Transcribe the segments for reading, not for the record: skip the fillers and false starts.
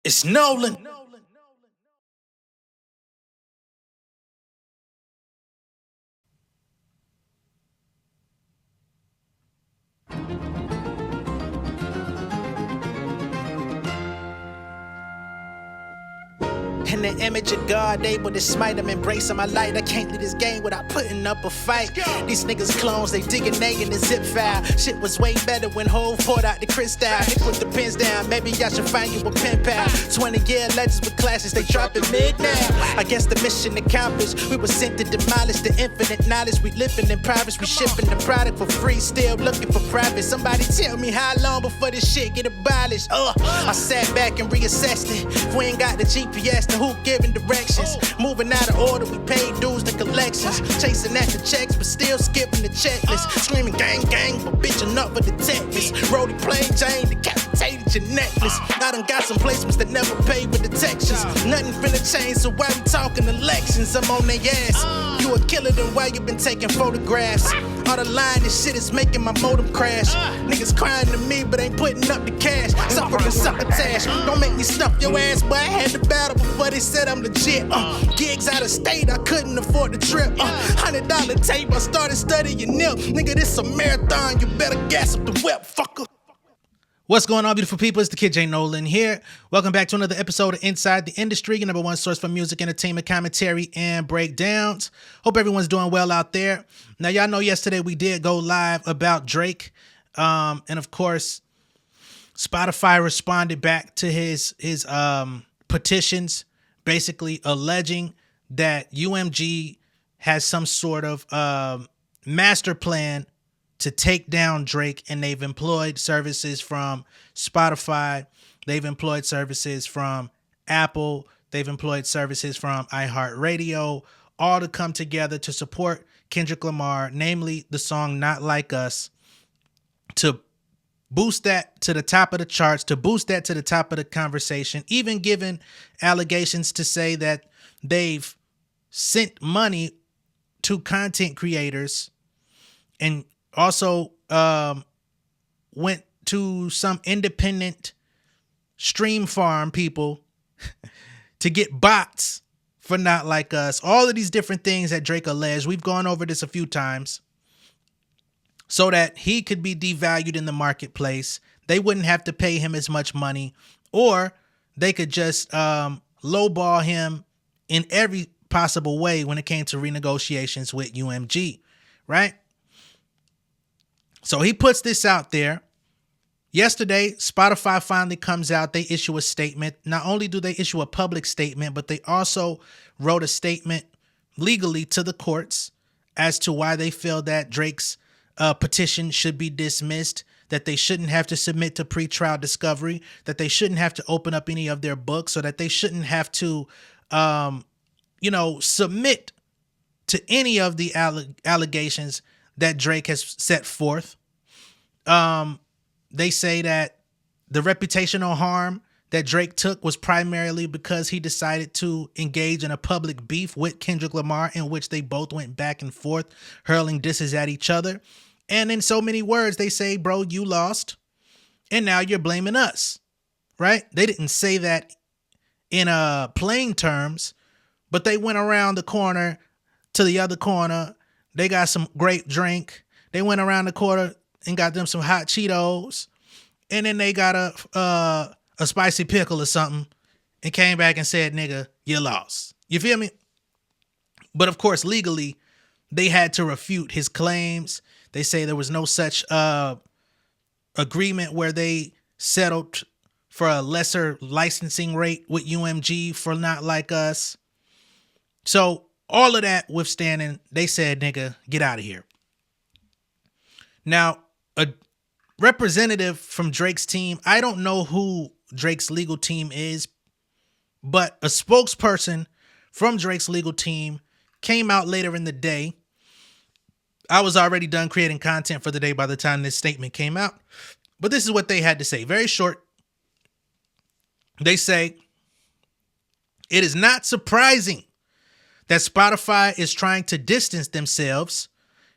It's Nolan. In the image of God, able to smite them, embracing my light. I can't leave this game without putting up a fight. These niggas clones, they digging they in the zip file. Shit was way better when Hov poured out the crystal. Nick put the pins down, maybe I should find you a pen pal. 20-year legends with classes, they dropping mid now. I guess the mission accomplished. We were sent to demolish the infinite knowledge. We living in privates, we shipping the product for free, still looking for profit. Somebody tell me how long before this shit get abolished. I sat back and reassessed it. If we ain't got the GPS, then who giving directions? Moving out of order, we paid dues to collections. Chasing after checks, but still skipping the checklist. Screaming gang gang, but bitching up for the detectives. Rolly plain Jane, decapitated your necklace. I done got some placements that never paid with detections. Nothing finna change, so why we talking elections? I'm on their ass. You a killer, then why you been taking photographs? All the line, this shit is making my modem crash. Niggas crying to me, but ain't putting up the cash. Suffering succotash. Don't make me stuff your ass, but I had the battle before they said I'm legit. Gigs out of state, I couldn't afford the trip. $100 tape, I started studying nip. Nigga, this a marathon, you better gas up the whip, fucker. What's going on, beautiful people? It's the kid J Nolan here. Welcome back to another episode of Inside the Industry, your number one source for music, entertainment, commentary, and breakdowns. Hope everyone's doing well out there. Now, y'all know yesterday we did go live about Drake. And of course, Spotify responded back to his petitions, basically alleging that UMG has some sort of master plan to take down Drake, and they've employed services from Spotify, they've employed services from Apple, they've employed services from iHeartRadio, all to come together to support Kendrick Lamar, namely the song Not Like Us, to boost that to the top of the charts, to boost that to the top of the conversation, even given allegations to say that they've sent money to content creators and also went to some independent stream farm people to get bots for Not Like Us. All of these different things that Drake alleged. We've gone over this a few times so that he could be devalued in the marketplace. They wouldn't have to pay him as much money, or they could just lowball him in every possible way when it came to renegotiations with UMG, right? So he puts this out there. Yesterday, Spotify finally comes out. They issue a statement. Not only do they issue a public statement, but they also wrote a statement legally to the courts as to why they feel that Drake's petition should be dismissed, that they shouldn't have to submit to pretrial discovery, that they shouldn't have to open up any of their books, or that they shouldn't have to, submit to any of the allegations that Drake has set forth. They say that the reputational harm that Drake took was primarily because he decided to engage in a public beef with Kendrick Lamar, in which they both went back and forth, hurling disses at each other. And in so many words, they say, bro, you lost, and now you're blaming us, right? They didn't say that in plain terms, but they went around the corner to the other corner. They got some great drink. They went around the corner and got them some hot Cheetos. And then they got a spicy pickle or something and came back and said, nigga, you lost. You feel me? But of course, legally, they had to refute his claims. They say there was no such agreement where they settled for a lesser licensing rate with UMG for Not Like Us. So all of that withstanding, they said, nigga, get out of here. Now, a representative from Drake's team, I don't know who Drake's legal team is, but a spokesperson from Drake's legal team came out later in the day. I was already done creating content for the day by the time this statement came out, but this is what they had to say. Very short. They say, it is not surprising that Spotify is trying to distance themselves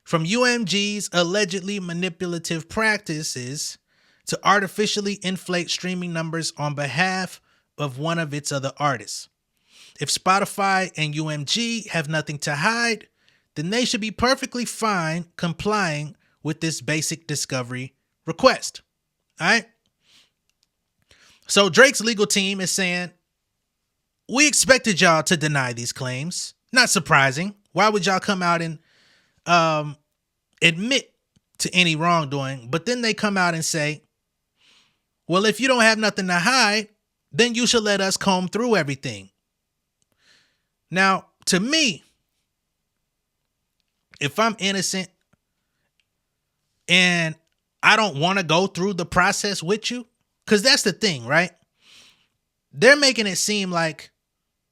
from UMG's allegedly manipulative practices to artificially inflate streaming numbers on behalf of one of its other artists. If Spotify and UMG have nothing to hide, then they should be perfectly fine complying with this basic discovery request. All right? So Drake's legal team is saying, we expected y'all to deny these claims. Not surprising. Why would y'all come out and admit to any wrongdoing? But then they come out and say, well, if you don't have nothing to hide, then you should let us comb through everything. Now, to me, if I'm innocent and I don't want to go through the process with you, because that's the thing, right? They're making it seem like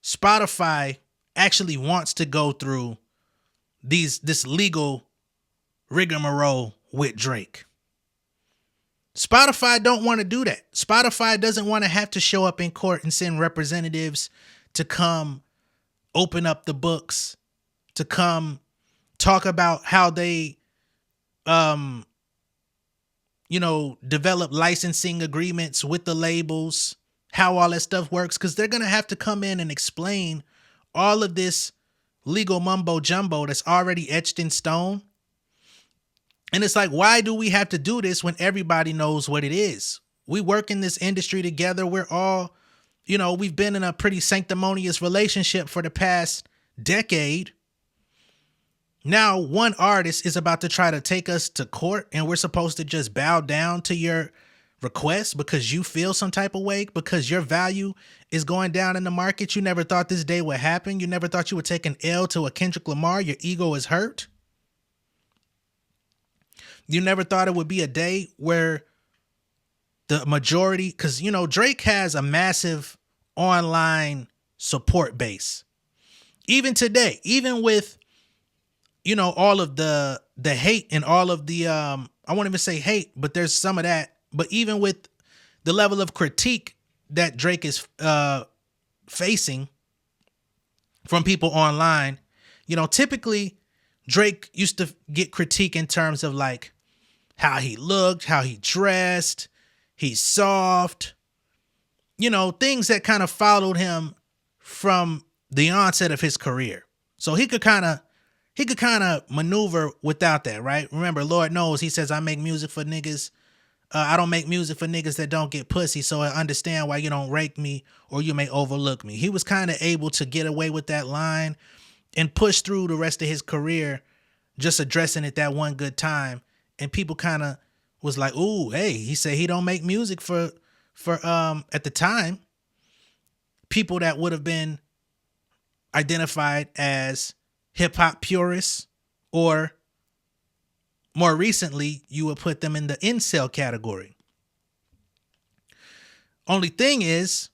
Spotify actually wants to go through this legal rigmarole with Drake. Spotify don't want to do that. Spotify doesn't want to have to show up in court and send representatives to come open up the books, to come talk about how they develop licensing agreements with the labels, how all that stuff works, because they're going to have to come in and explain all of this legal mumbo jumbo that's already etched in stone. And it's like, why do we have to do this when everybody knows what it is? We work in this industry together. We're all, we've been in a pretty sanctimonious relationship for the past decade. Now, one artist is about to try to take us to court, and we're supposed to just bow down to your request because you feel some type of way, because your value is going down in the market. You never thought this day would happen. You never thought you would take an L to a Kendrick Lamar. Your ego is hurt. You never thought it would be a day where the majority, because, Drake has a massive online support base. Even today, even with, all of the hate and all of the, I won't even say hate, but there's some of that. But even with the level of critique that Drake is facing from people online, typically Drake used to get critique in terms of like how he looked, how he dressed, he's soft, things that kind of followed him from the onset of his career. So he could kind of maneuver without that, right? Remember, Lord knows he says, I make music for niggas. I don't make music for niggas that don't get pussy, so I understand why you don't rake me or you may overlook me. He was kind of able to get away with that line and push through the rest of his career just addressing it that one good time. And people kind of was like, ooh, hey, he said he don't make music for at the time, people that would have been identified as hip hop purists, or more recently, you would put them in the incel category. Only thing is,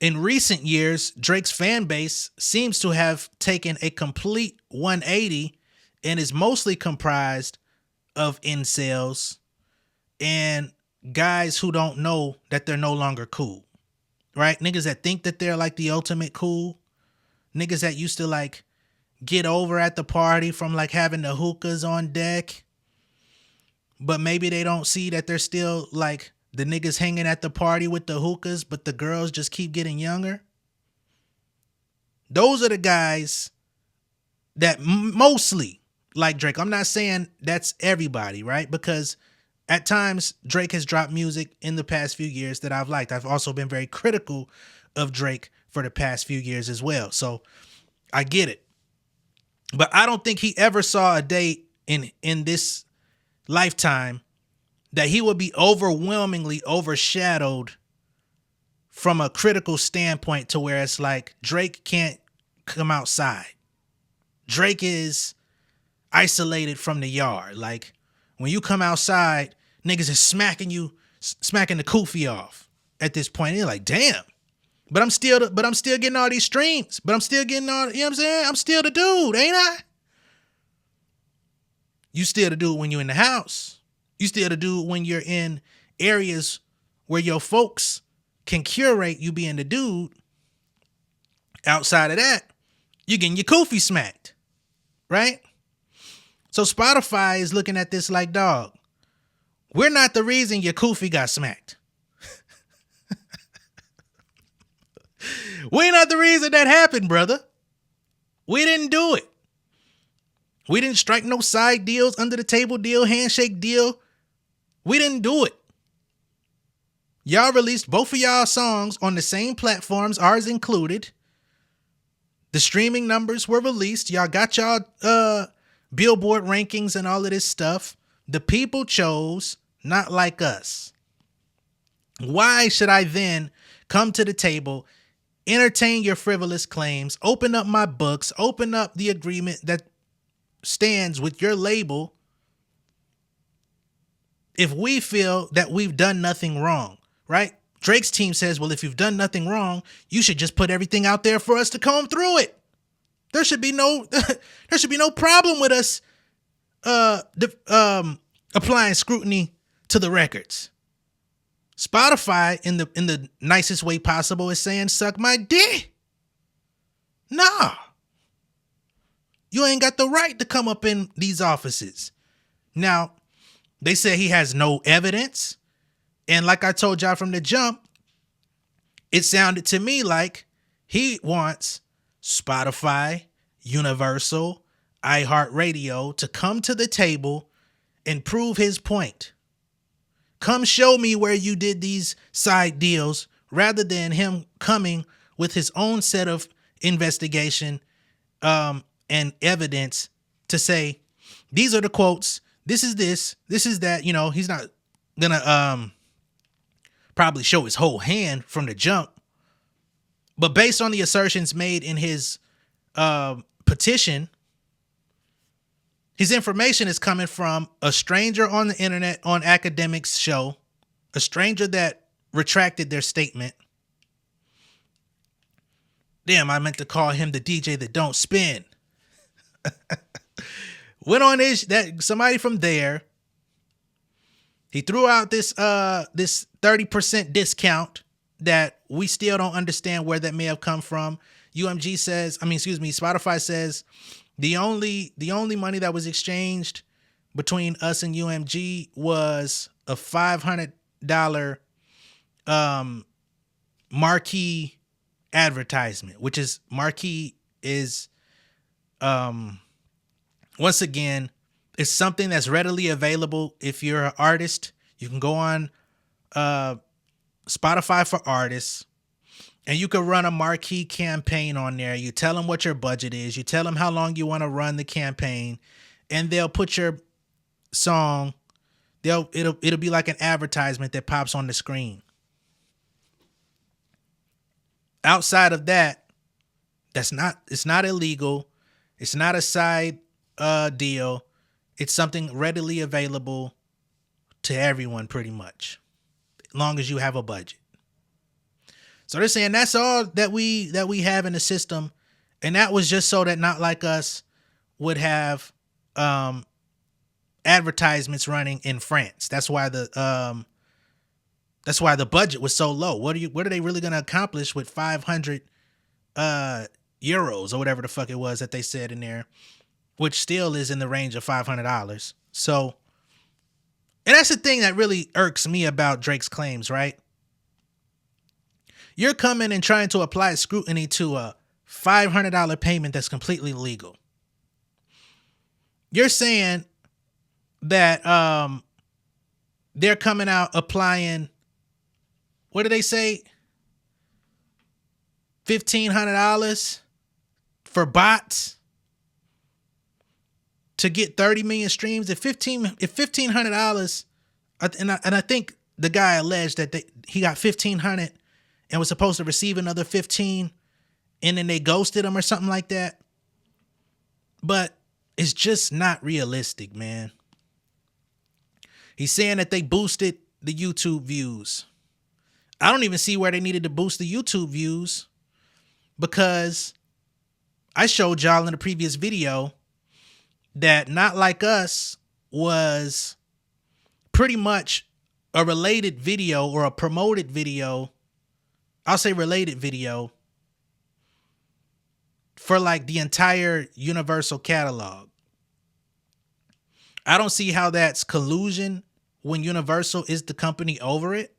in recent years, Drake's fan base seems to have taken a complete 180 and is mostly comprised of incels and guys who don't know that they're no longer cool, right? Niggas that think that they're like the ultimate cool. Niggas that used to like get over at the party from like having the hookahs on deck, but maybe they don't see that they're still like the niggas hanging at the party with the hookahs, but the girls just keep getting younger. Those are the guys that mostly like Drake. I'm not saying that's everybody, right? Because at times Drake has dropped music in the past few years that I've liked. I've also been very critical of Drake for the past few years as well. So I get it. But I don't think he ever saw a day in this lifetime that he would be overwhelmingly overshadowed from a critical standpoint to where it's like Drake can't come outside. Drake is isolated from the yard. Like when you come outside, niggas is smacking the kufi off at this point. You're like, damn. But I'm still getting all these streams. But I'm still getting all, you know what I'm saying? I'm still the dude, ain't I? You still the dude when you're in the house. You still the dude when you're in areas where your folks can curate you being the dude. Outside of that, you're getting your kufi smacked, right? So Spotify is looking at this like, dog, we're not the reason your kufi got smacked. We not the reason that happened, brother. We didn't do it. We didn't strike no side deals, under the table deal, handshake deal. We didn't do it. Y'all released both of y'all songs on the same platforms, ours included. The streaming numbers were released. Y'all got y'all Billboard rankings and all of this stuff. The people chose Not Like Us. Why should I then come to the table, entertain your frivolous claims, open up my books, open up the agreement that stands with your label if we feel that we've done nothing wrong, right? Drake's team says, well, if you've done nothing wrong, you should just put everything out there for us to comb through it. There should be no problem with us applying scrutiny to the records. Spotify, in the nicest way possible, is saying, suck my dick. Nah. You ain't got the right to come up in these offices. Now, they say he has no evidence. And like I told y'all from the jump, it sounded to me like he wants Spotify, Universal, iHeartRadio to come to the table and prove his point. Come show me where you did these side deals, rather than him coming with his own set of investigation and evidence to say, these are the quotes, this is that. You know, he's not gonna probably show his whole hand from the jump, but based on the assertions made in his petition, his information is coming from a stranger on the internet on Academic's show, a stranger that retracted their statement. Damn, I meant to call him the DJ that don't spin. Went on somebody from there. He threw out this 30% discount that we still don't understand where that may have come from. Spotify says the only money that was exchanged between us and UMG was a $500 marquee advertisement, which is marquee is once again, it's something that's readily available. If you're an artist, you can go on Spotify for artists, and you can run a marquee campaign on there. You tell them what your budget is. You tell them how long you want to run the campaign, and they'll put your song. It'll be like an advertisement that pops on the screen. Outside of that, it's not illegal. It's not a side deal. It's something readily available to everyone, pretty much, as long as you have a budget. So they're saying that's all that we have in the system, and that was just so that Not Like Us would have advertisements running in France. That's why the budget was so low. What are they really going to accomplish with 500 euros or whatever the fuck it was that they said in there, which still is in the range of $500. So, and that's the thing that really irks me about Drake's claims, right? You're coming and trying to apply scrutiny to a $500 payment that's completely legal. You're saying that they're coming out applying, what do they say? $1,500 for bots to get 30 million streams. If $1,500, and I think the guy alleged that he got 1,500 and was supposed to receive another 15, and then they ghosted him or something like that. But it's just not realistic, man. He's saying that they boosted the YouTube views. I don't even see where they needed to boost the YouTube views, because I showed y'all in the previous video that Not Like Us was pretty much a related video, or a promoted video. I'll say related video for like the entire Universal catalog. I don't see how that's collusion when Universal is the company over it.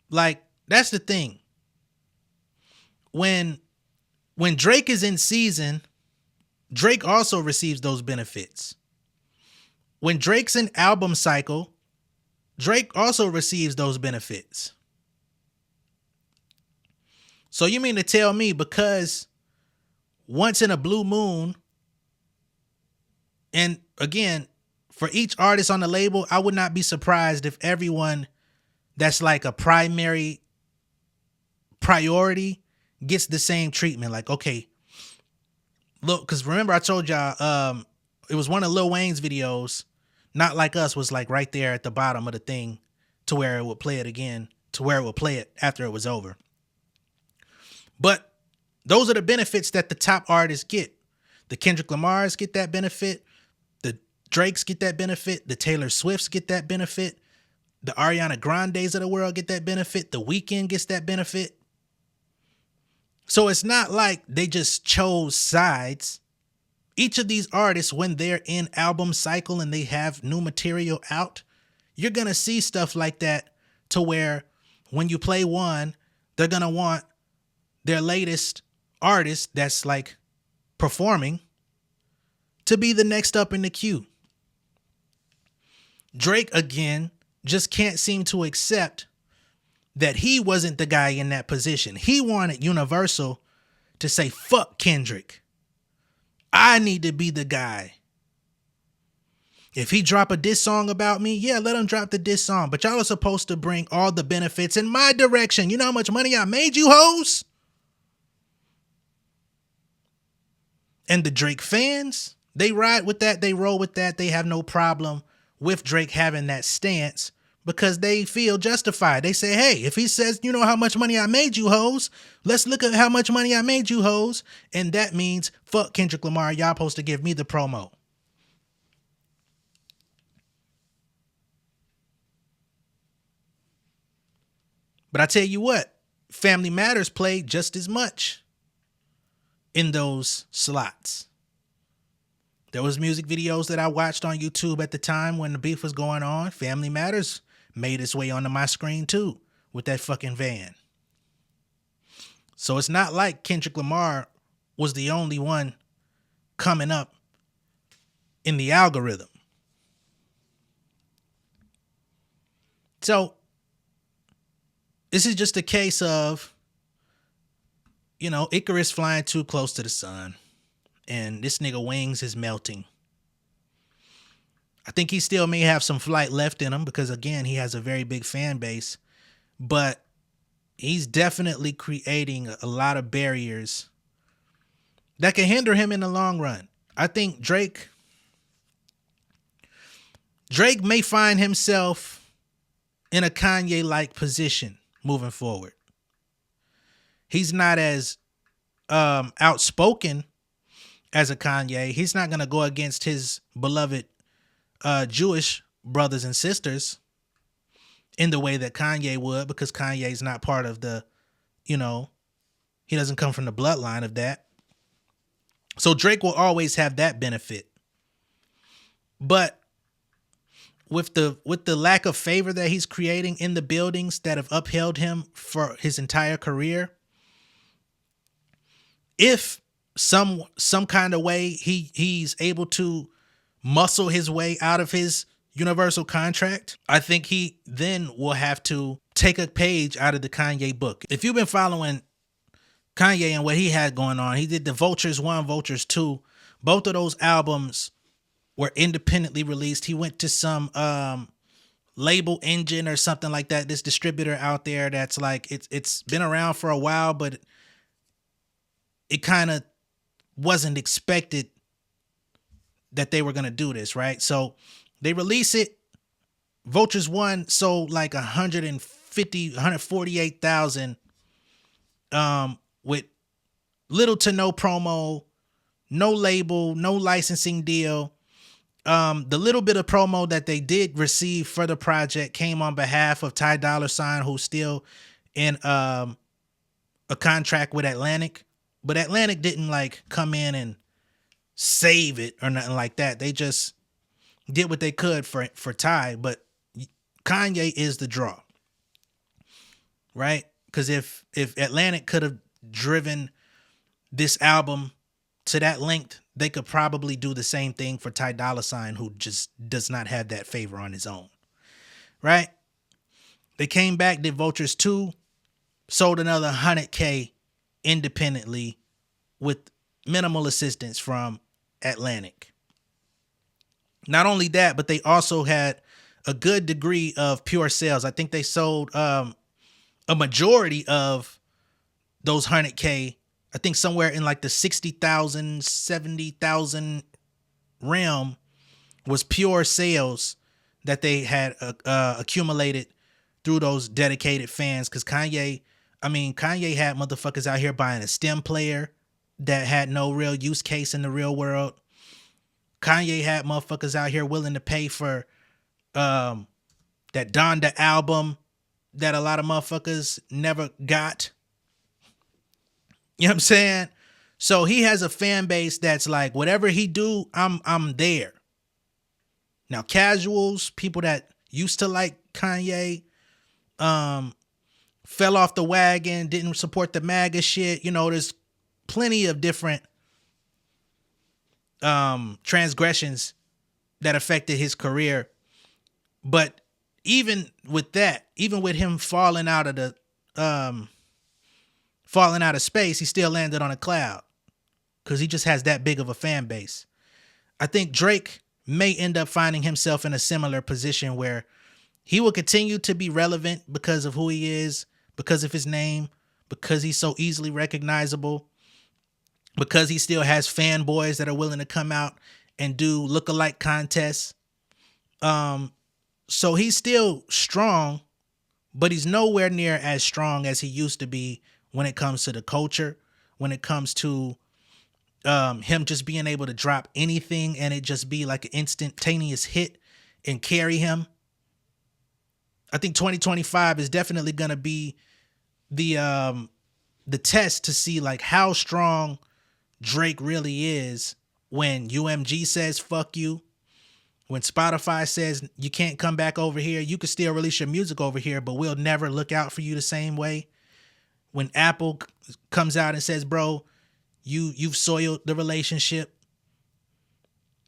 Like, that's the thing. when Drake is in season, Drake also receives those benefits. When Drake's in album cycle, Drake also receives those benefits. So you mean to tell me because once in a blue moon, and again, for each artist on the label, I would not be surprised if everyone that's like a primary priority gets the same treatment. Like, okay, look, because remember I told y'all, it was one of Lil Wayne's videos, Not Like Us was like right there at the bottom of the thing to where it would play it again, to where it would play it after it was over. But those are the benefits that the top artists get. The Kendrick Lamars get that benefit. The Drakes get that benefit. The Taylor Swifts get that benefit. The Ariana Grandes of the world get that benefit. The Weeknd gets that benefit. So it's not like they just chose sides. Each of these artists, when they're in album cycle and they have new material out, you're going to see stuff like that to where when you play one, they're going to want their latest artist that's like performing to be the next up in the queue. Drake, again, just can't seem to accept that he wasn't the guy in that position. He wanted Universal to say, fuck Kendrick. I need to be the guy. If he drop a diss song about me, yeah, let him drop the diss song. But y'all are supposed to bring all the benefits in my direction. You know how much money I made you hoes? And the Drake fans, they ride with that. They roll with that. They have no problem with Drake having that stance because they feel justified. They say, hey, if he says, you know how much money I made you hoes, let's look at how much money I made you hoes. And that means, fuck Kendrick Lamar, y'all supposed to give me the promo. But I tell you what, Family Matters played just as much in those slots. There was music videos that I watched on YouTube at the time when the beef was going on. Family Matters made its way onto my screen too with that fucking van. So it's not like Kendrick Lamar was the only one coming up in the algorithm. So this is just a case of, you know, Icarus flying too close to the sun. And this nigga wings is melting. I think he still may have some flight left in him because, again, he has a very big fan base. But he's definitely creating a lot of barriers that can hinder him in the long run. I think Drake may find himself in a Kanye-like position moving forward. He's not as outspoken as a Kanye. He's not going to go against his beloved Jewish brothers and sisters in the way that Kanye would, because Kanye is not part of the, you know, he doesn't come from the bloodline of that. So Drake will always have that benefit. But with the lack of favor that he's creating in the buildings that have upheld him for his entire career, if some kind of way he's able to muscle his way out of his Universal contract, I think he then will have to take a page out of the Kanye book. If you've been following Kanye and what he had going on, he did the Vultures 1, Vultures 2. Both of those albums were independently released. He went to some label engine or something like that, this distributor out there that's like, it's been around for a while, but it kind of wasn't expected that they were going to do this, right? So they release it. Vultures 1 sold like 148,000 with little to no promo, no label, no licensing deal. The little bit of promo that they did receive for the project came on behalf of Ty Dolla $ign, who's still in a contract with Atlantic. But Atlantic didn't like come in and save it or nothing like that. They just did what they could for Ty. But Kanye is the draw, right? Because if Atlantic could have driven this album to that length, they could probably do the same thing for Ty Dolla $ign, who just does not have that favor on his own, right? They came back, did Vultures 2, sold another 100K independently with minimal assistance from Atlantic. Not only that, but they also had a good degree of pure sales. I think they sold a majority of those 100K, I think somewhere in like the 60,000, 70,000 realm was pure sales that they had accumulated through those dedicated fans. Because Kanye had motherfuckers out here buying a stem player that had no real use case in the real world. Kanye had motherfuckers out here willing to pay for that Donda album that a lot of motherfuckers never got. You know what I'm saying? So he has a fan base that's like, whatever he do, I'm there. Now, casuals, people that used to like Kanye, fell off the wagon, didn't support the MAGA shit. You know, there's plenty of different transgressions that affected his career. But even with that, even with him falling out of space, he still landed on a cloud because he just has that big of a fan base. I think Drake may end up finding himself in a similar position where he will continue to be relevant because of who he is, because of his name, because he's so easily recognizable, because he still has fanboys that are willing to come out and do lookalike contests. So he's still strong, but he's nowhere near as strong as he used to be when it comes to the culture, when it comes to him just being able to drop anything and it just be like an instantaneous hit and carry him. I think 2025 is definitely going to be the test to see like how strong Drake really is when UMG says fuck you, when Spotify says you can't come back over here, you can still release your music over here, but we'll never look out for you the same way. When Apple comes out and says, bro, you've soiled the relationship,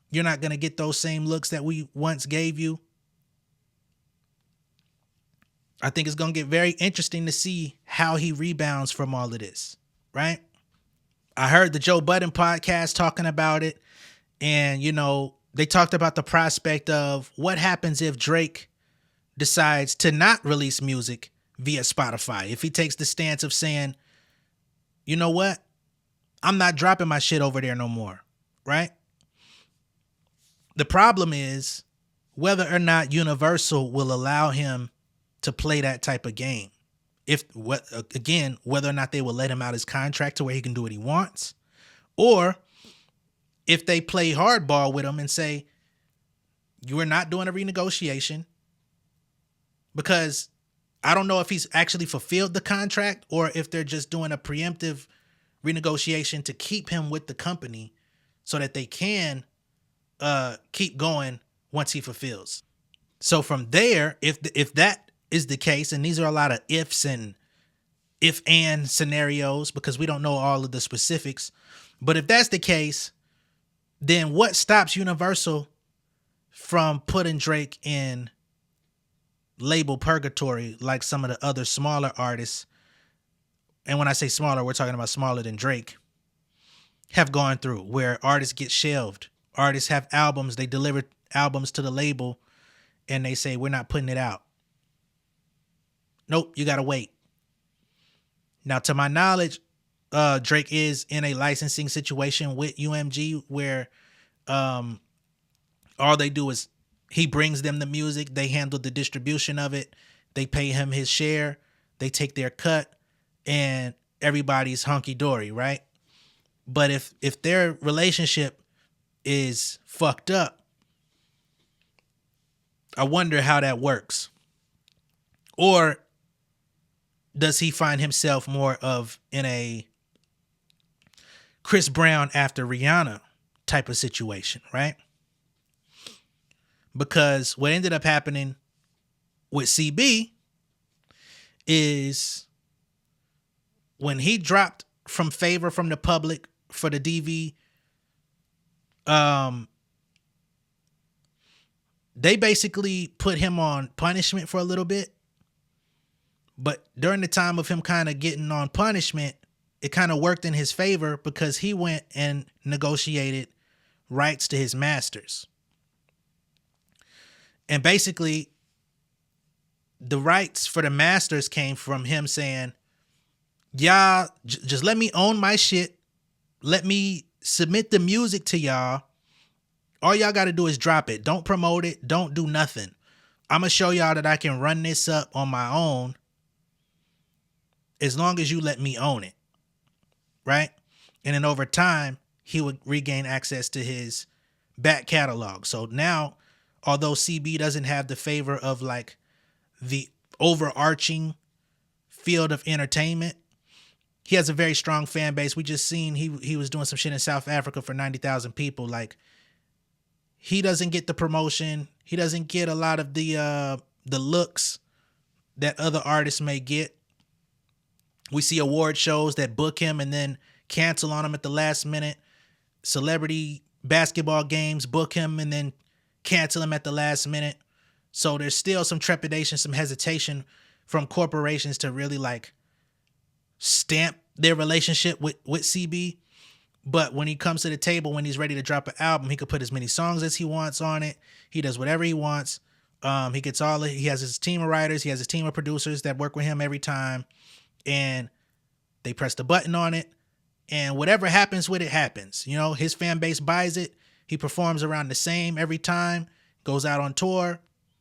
you're not going to get those same looks that we once gave you. I think it's going to get very interesting to see how he rebounds from all of this, right? I heard the Joe Budden podcast talking about it, and, you know, they talked about the prospect of what happens if Drake decides to not release music via Spotify. If he takes the stance of saying, you know what? I'm not dropping my shit over there no more, right? The problem is whether or not Universal will allow him to play that type of game. Whether or not they will let him out his contract to where he can do what he wants, or if they play hardball with him and say, you are not doing a renegotiation, because I don't know if he's actually fulfilled the contract or if they're just doing a preemptive renegotiation to keep him with the company so that they can keep going once he fulfills. So from there, if that is the case, and these are a lot of ifs and if-and scenarios because we don't know all of the specifics, but if that's the case, then what stops Universal from putting Drake in label purgatory like some of the other smaller artists? And when I say smaller, we're talking about smaller than Drake, have gone through, where artists get shelved. Artists have albums, they deliver albums to the label, and they say, we're not putting it out. Nope, you got to wait. Now, to my knowledge, Drake is in a licensing situation with UMG where all they do is he brings them the music, they handle the distribution of it, they pay him his share, they take their cut, and everybody's hunky-dory, right? But if their relationship is fucked up, I wonder how that works. Or does he find himself more of in a Chris Brown after Rihanna type of situation, right? Because what ended up happening with CB is when he dropped from favor from the public for the DV. They basically put him on punishment for a little bit. But during the time of him kind of getting on punishment, it kind of worked in his favor because he went and negotiated rights to his masters. And basically, the rights for the masters came from him saying, y'all, just let me own my shit. Let me submit the music to y'all. All y'all got to do is drop it. Don't promote it. Don't do nothing. I'm going to show y'all that I can run this up on my own as long as you let me own it. Right? And then over time, he would regain access to his back catalog. So now, although CB doesn't have the favor of like the overarching field of entertainment, he has a very strong fan base. We just seen he was doing some shit in South Africa for 90,000 people. Like, he doesn't get the promotion. He doesn't get a lot of the looks that other artists may get. We see award shows that book him and then cancel on him at the last minute. Celebrity basketball games book him and then cancel him at the last minute. So there's still some trepidation, some hesitation from corporations to really like stamp their relationship with CB. But when he comes to the table, when he's ready to drop an album, he could put as many songs as he wants on it. He does whatever he wants. He has his team of writers. He has his team of producers that work with him every time. And they press the button on it. And whatever happens with it happens. You know, his fan base buys it. He performs around the same every time. Goes out on tour.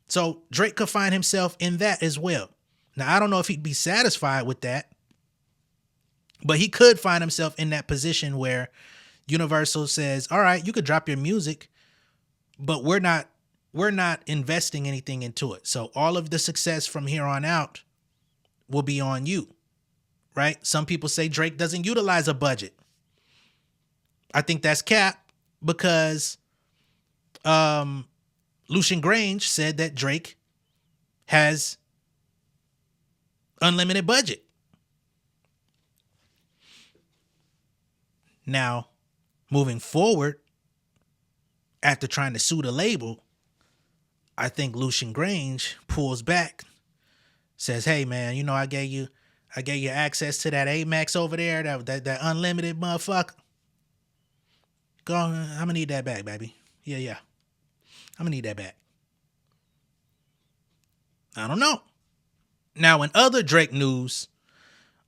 So Drake could find himself in that as well. Now, I don't know if he'd be satisfied with that. But he could find himself in that position where Universal says, all right, you could drop your music, but we're not investing anything into it. So all of the success from here on out will be on you, right? Some people say Drake doesn't utilize a budget. I think that's cap because Lucian Grange said that Drake has unlimited budget. Now, moving forward, after trying to sue the label, I think Lucian Grange pulls back, says, hey man, you know, I gave you access to that Amex over there, that unlimited motherfucker. Go on, I'm gonna need that back, baby. Yeah. I'm gonna need that back. I don't know. Now, in other Drake news,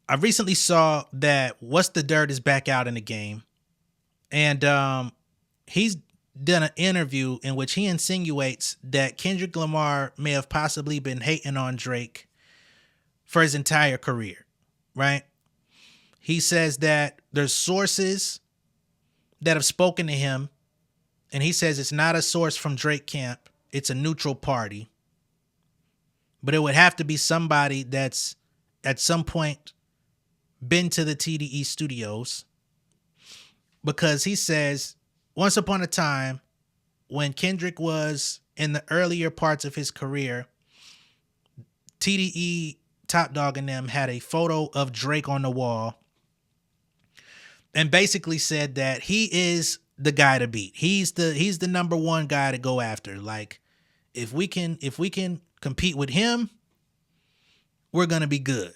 I recently saw that What's the Dirt is back out in the game. And he's done an interview in which he insinuates that Kendrick Lamar may have possibly been hating on Drake for his entire career, right? He says that there's sources that have spoken to him, and he says it's not a source from Drake camp. It's a neutral party. But it would have to be somebody that's at some point been to the TDE studios, because he says once upon a time when Kendrick was in the earlier parts of his career, TDE, Top Dog and them had a photo of Drake on the wall and basically said that he is the guy to beat. He's the number one guy to go after. Like, if we can compete with him, we're going to be good.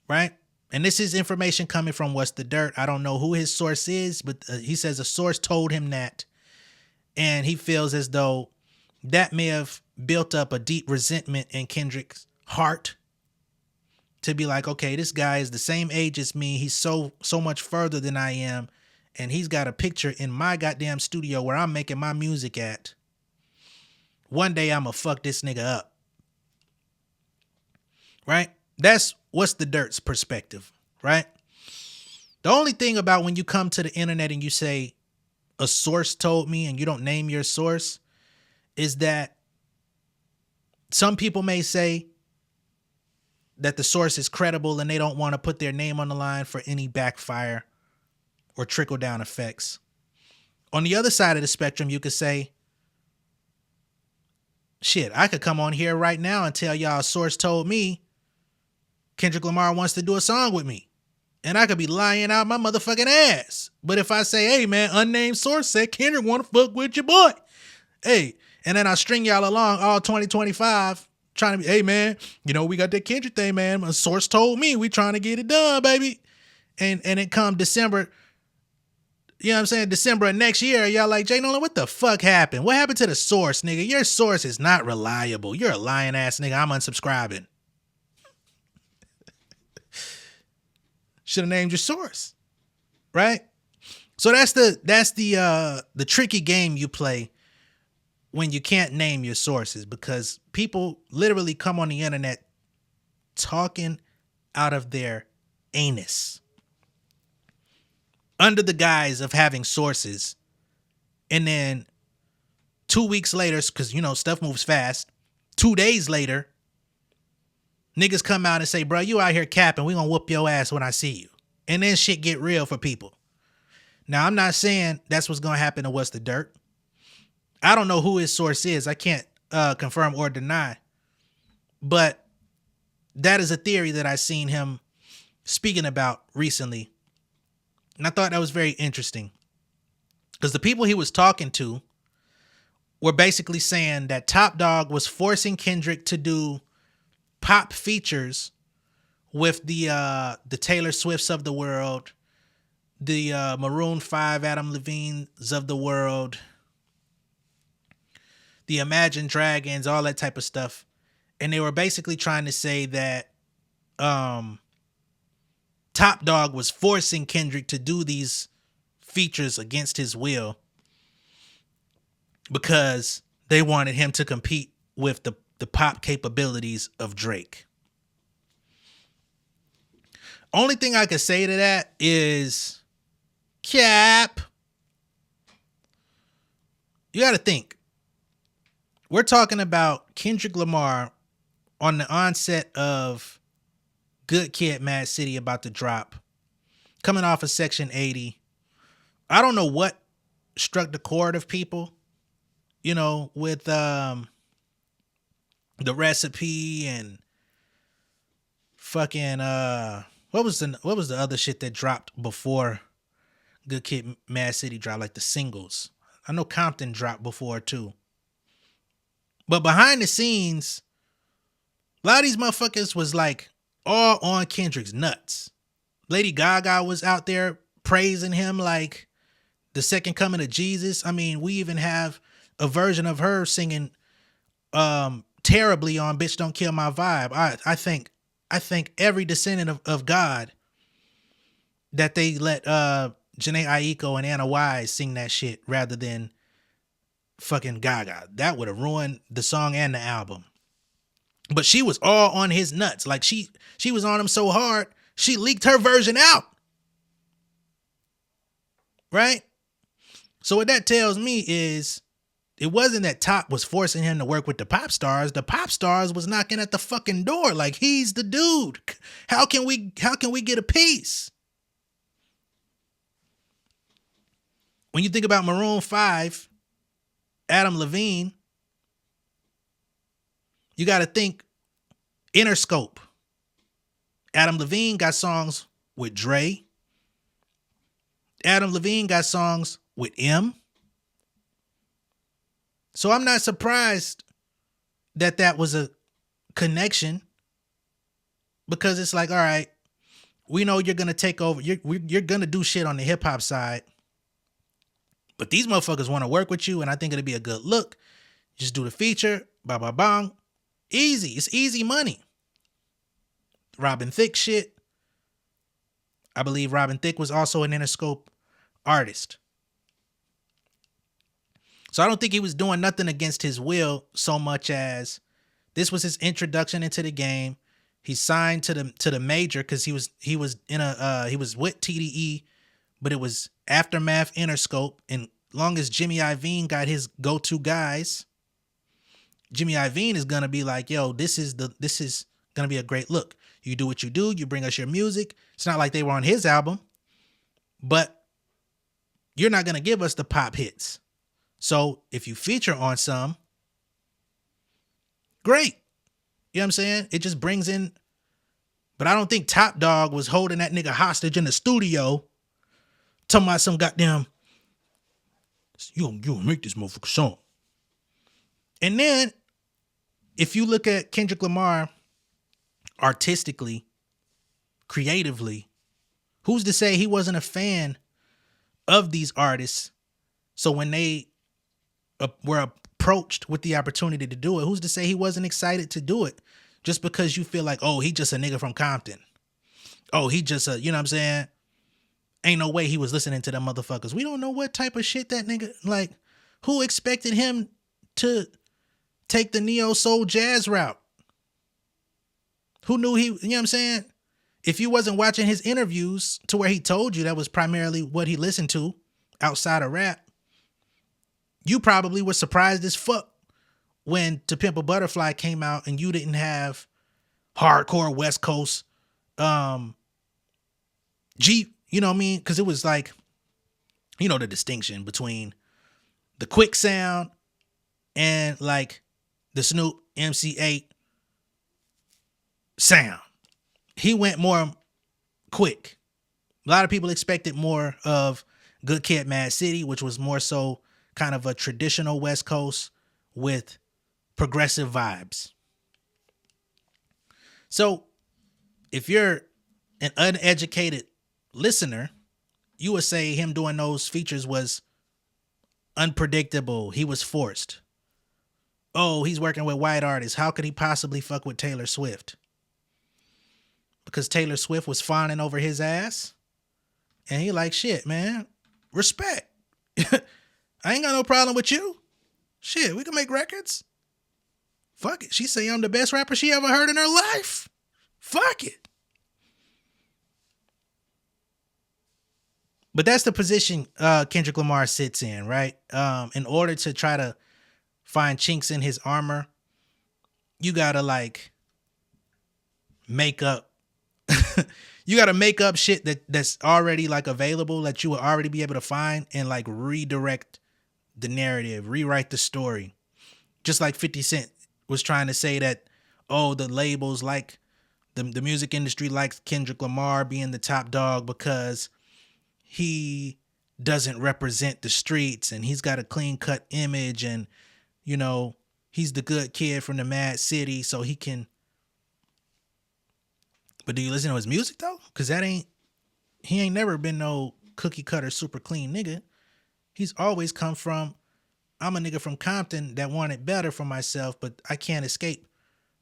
Right? And this is information coming from What's the Dirt. I don't know who his source is, but he says a source told him that. And he feels as though that may have built up a deep resentment in Kendrick's heart to be like, okay, this guy is the same age as me. He's so much further than I am. And he's got a picture in my goddamn studio where I'm making my music at. One day I'm going to fuck this nigga up. Right? That's What's the Dirt's perspective, right? The only thing about when you come to the internet and you say a source told me and you don't name your source is that some people may say that the source is credible and they don't want to put their name on the line for any backfire or trickle down effects. On the other side of the spectrum, you could say, shit, I could come on here right now and tell y'all a source told me Kendrick Lamar wants to do a song with me. And I could be lying out my motherfucking ass. But if I say, hey man, unnamed source said Kendrick want to fuck with your boy. Hey, and then I string y'all along all 2025 trying to be, hey man, we got that Kendrick thing, man. A source told me we trying to get it done, baby. And it come December, December of next year, y'all like, J Nolan, what the fuck happened? What happened to the source, nigga? Your source is not reliable. You're a lying ass nigga. I'm unsubscribing. Should have named your source, right? So that's the tricky game you play when you can't name your sources, because people literally come on the internet talking out of their anus under the guise of having sources, and then 2 weeks later, because stuff moves fast, 2 days later, niggas come out and say, bro, you out here capping. We gonna whoop your ass when I see you. And then shit get real for people. Now, I'm not saying that's what's gonna happen to What's the Dirt. I don't know who his source is. I can't confirm or deny. But that is a theory that I seen him speaking about recently. And I thought that was very interesting. Because the people he was talking to were basically saying that Top Dawg was forcing Kendrick to do pop features with the Taylor Swifts of the world, the Maroon 5 Adam Levine's of the world, the Imagine Dragons, all that type of stuff. And they were basically trying to say that Top Dawg was forcing Kendrick to do these features against his will because they wanted him to compete with the pop capabilities of Drake. Only thing I could say to that is, cap. You got to think. We're talking about Kendrick Lamar on the onset of Good Kid, Mad City about to drop, coming off of Section 80. I don't know what struck the chord of people, with the Recipe and fucking what was the other shit that dropped before Good Kid, Mad City dropped, like the singles. I know Compton dropped before too. But behind the scenes, a lot of these motherfuckers was like all on Kendrick's nuts. Lady Gaga was out there praising him like the second coming of Jesus. I mean, we even have a version of her singing terribly on Bitch Don't Kill My Vibe. I think every descendant of God that they let Janae Aiko and Anna Wise sing that shit rather than fucking Gaga. That would have ruined the song and the album. But she was all on his nuts. Like she was on him so hard, she leaked her version out. Right? So what that tells me is it wasn't that Top was forcing him to work with the pop stars. The pop stars was knocking at the fucking door like, he's the dude. How can we get a piece? When you think about Maroon 5, Adam Levine, you got to think Interscope. Adam Levine got songs with Dre. Adam Levine got songs with M. So I'm not surprised that was a connection, because it's like, all right, we know you're going to take over. You're going to do shit on the hip hop side, but these motherfuckers want to work with you. And I think it'll be a good look. Just do the feature. Ba ba bang. Easy. It's easy money. Robin Thicke shit. I believe Robin Thicke was also an Interscope artist. So I don't think he was doing nothing against his will so much as this was his introduction into the game. He signed to the major because he was with TDE, but it was Aftermath, Interscope, and long as Jimmy Iovine got his go-to guys, Jimmy Iovine is gonna be like, yo, this is gonna be a great look. You do what you do, you bring us your music. It's not like they were on his album, but you're not gonna give us the pop hits. So if you feature on some, great. You know what I'm saying? It just brings in But I don't think Top Dog was holding that nigga hostage in the studio, talking about some goddamn, you gonna make this motherfucker song. And then, if you look at Kendrick Lamar artistically, creatively, who's to say he wasn't a fan of these artists? So when they were approached with the opportunity to do it, who's to say he wasn't excited to do it? Just because you feel like, oh, he just a nigga from Compton. Oh, he just a, you know what I'm saying? Ain't no way he was listening to them motherfuckers. We don't know what type of shit that nigga, like, who expected him to take the neo soul jazz route? Who knew he, you know what I'm saying? If you wasn't watching his interviews to where he told you that was primarily what he listened to outside of rap, you probably were surprised as fuck when To Pimp a Butterfly came out and you didn't have hardcore West Coast G, you know what I mean? Because it was like, you know, the distinction between the quick sound and like the Snoop MC8 sound. He went more quick. A lot of people expected more of Good Kid, Mad City, which was more so kind of a traditional West Coast with progressive vibes. So if you're an uneducated listener, you would say him doing those features was unpredictable. He was forced. Oh, he's working with white artists. How could he possibly fuck with Taylor Swift? Because Taylor Swift was fawning over his ass. And he like, shit, man. Respect. I ain't got no problem with you. Shit, we can make records. Fuck it. She say I'm the best rapper she ever heard in her life. Fuck it. But that's the position Kendrick Lamar sits in, right? In order to try to find chinks in his armor, you gotta like make up you gotta make up shit that's already like available that you will already be able to find and like redirect the narrative, rewrite the story. Just like 50 Cent was trying to say that, oh, the labels like the music industry likes Kendrick Lamar being the top dog because he doesn't represent the streets and he's got a clean cut image and, you know, he's the good kid from the Mad City, so he can. But do you listen to his music though? Because he ain't never been no cookie cutter super clean nigga. He's always come from, I'm a nigga from Compton that wanted better for myself, but I can't escape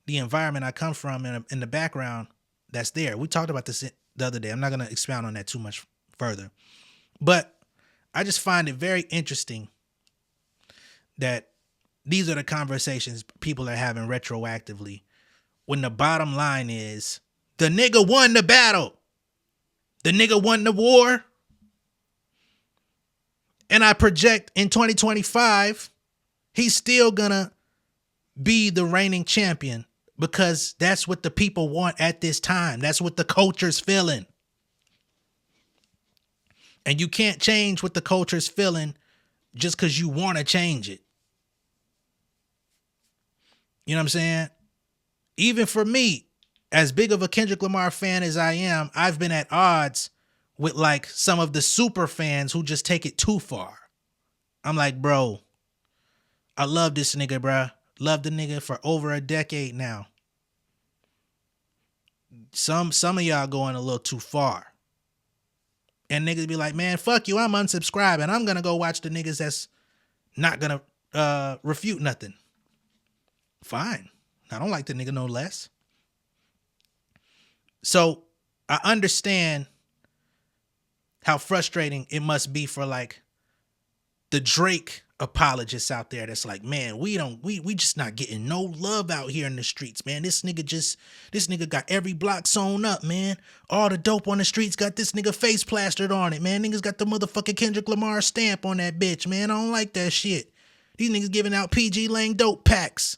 the environment I come from in the background that's there. We talked about this the other day. I'm not going to expound on that too much further. But I just find it very interesting that these are the conversations people are having retroactively when the bottom line is the nigga won the battle. The nigga won the war. And I project in 2025, he's still gonna be the reigning champion because that's what the people want at this time. That's what the culture's feeling. And you can't change what the culture's feeling just because you want to change it. You know what I'm saying? Even for me, as big of a Kendrick Lamar fan as I am, I've been at odds with like some of the super fans who just take it too far. I'm like, bro, I love this nigga, bro. Love the nigga for over a decade now. Some of y'all going a little too far. And niggas be like, man, fuck you, I'm unsubscribing. I'm going to go watch the niggas that's not going to refute nothing. Fine. I don't like the nigga no less. So I understand how frustrating it must be for like the Drake apologists out there that's like, man, we just not getting no love out here in the streets, man. This nigga got every block sewn up, man. All the dope on the streets got this nigga face plastered on it, man. Niggas got the motherfucking Kendrick Lamar stamp on that bitch, man. I don't like that shit. These niggas giving out PG Lang dope packs.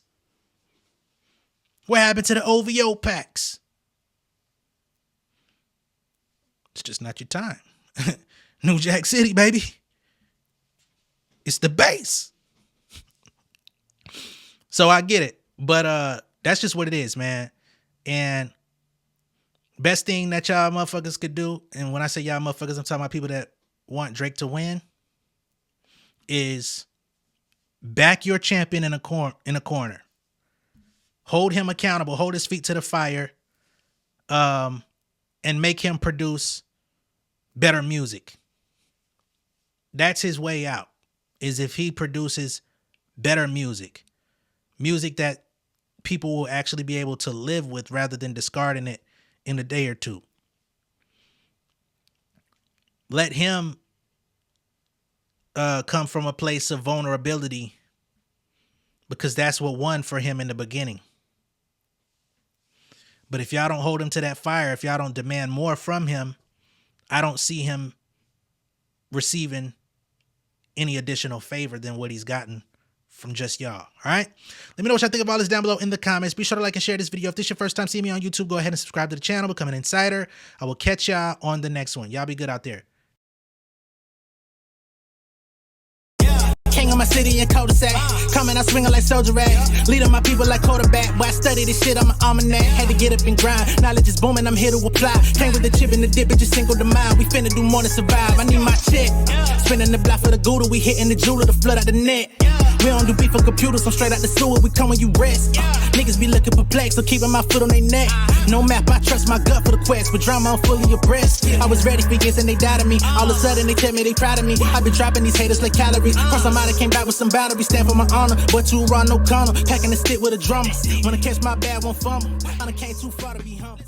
What happened to the OVO packs? It's just not your time. New Jack City, baby. It's the base. So I get it. But that's just what it is, man. And Best thing that y'all motherfuckers could do, and when I say y'all motherfuckers, I'm talking about people that want Drake to win, is back your champion in a corner. Hold him accountable. Hold his feet to the fire, and make him produce better music. That's his way out, is if he produces better music. Music that people will actually be able to live with rather than discarding it in a day or two. Let him come from a place of vulnerability, because that's what won for him in the beginning. But if y'all don't hold him to that fire, if y'all don't demand more from him, I don't see him receiving any additional favor than what he's gotten from just y'all. All right. Let me know what y'all think about this down below in the comments. Be sure to like and share this video. If this is your first time seeing me on YouTube, go ahead and subscribe to the channel, become an insider. I will catch y'all on the next one. Y'all be good out there. King of my city and cul-de-sac. Coming out swinging like soldier rags. Leading my people like quarterback. Boy, I study this shit, I'm an almanac. Had to get up and grind. Knowledge is booming, I'm here to apply. Came with the chip and the dip, it just single the mind. We finna do more than survive. I need my check. Spinning the block for the Gouda. We hitting the jeweler to flood out the net. We don't do beef for computers, I'm straight out the sewer. We come when you rest. Niggas be looking perplexed, so keeping my foot on their neck. No map, I trust my gut for the quest. With drama, I'm fully abreast. I was ready for years and they doubted me. All of a sudden they tell me they proud of me. I been dropping these haters like calories. Cross I'm out, I came back with some boundaries. Stand for my honor, but too raw, no corner. Packing the stick with a drummer. When I catch my bad, won't fumble. I done came too far to be humble.